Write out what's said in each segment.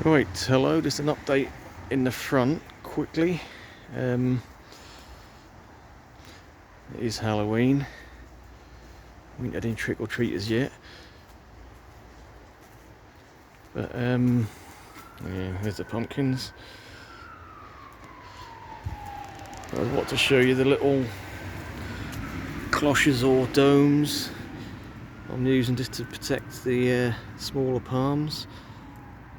Right, hello, just an update in the front quickly. It is Halloween. We ain't had any trick or treaters yet. But yeah, there's the pumpkins. I want to show you the little cloches or domes I'm using just to protect the smaller palms.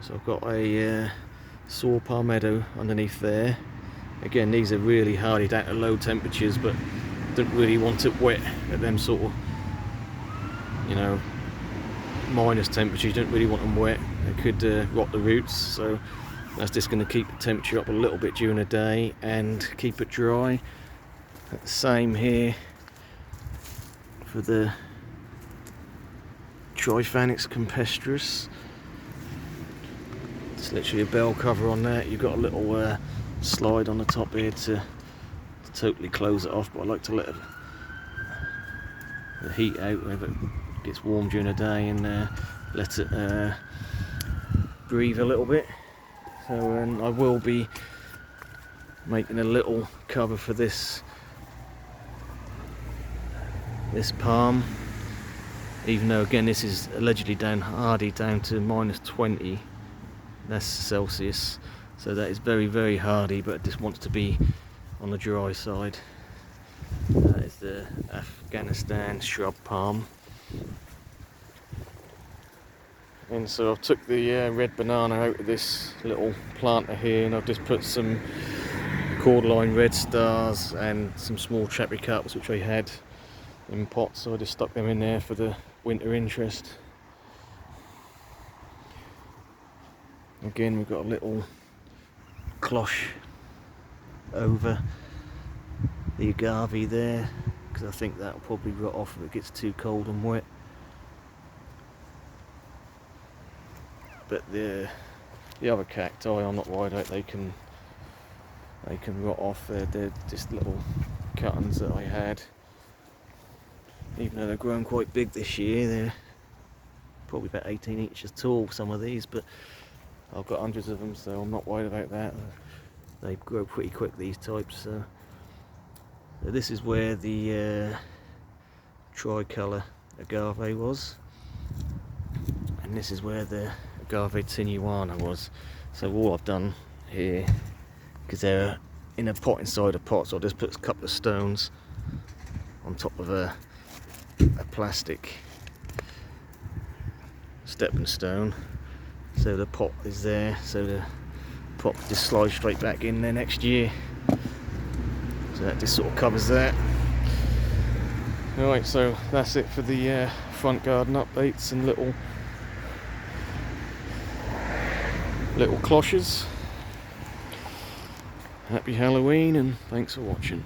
So I've got a saw palmetto underneath there. Again, these are really hardy down to low temperatures, but don't really want it wet at them sort of, minus temperatures. You don't really want them wet. They could rot the roots, so that's just going to keep the temperature up a little bit during the day and keep it dry. The same here for the Triphanix campestris. It's literally a bell cover on there. You've got a little slide on the top here to totally close it off, but I like to let the heat out whenever it gets warm during the day and let it breathe a little bit. So I will be making a little cover for this palm, even though again this is allegedly hardy down to -20, that's Celsius, so that is very, very hardy, but it just wants to be on the dry side. That is the Afghanistan shrub palm. And so I've took the red banana out of this little planter here, and I've just put some cordyline red stars and some small Chapricarpus which I had in pots, so I just stuck them in there for the winter interest. Again, we've got a little cloche over the agave there, because I think that'll probably rot off if it gets too cold and wet. But the other cacti I'm not worried about. They can rot off. They're just little cuttings that I had. Even though they've grown quite big this year, they're probably about 18 inches tall, some of these, but I've got hundreds of them, so I'm not worried about that. They grow pretty quick, these types. So this is where the tricolour agave was, and this is where the agave tenuana was. So all I've done here, because they're in a pot inside a pot, so I'll just put a couple of stones on top of a plastic stepping stone, so the pot is there, so the pot just slides straight back in there next year. So that just sort of covers that. Alright, so that's it for the front garden updates and little cloches. Happy Halloween, and thanks for watching.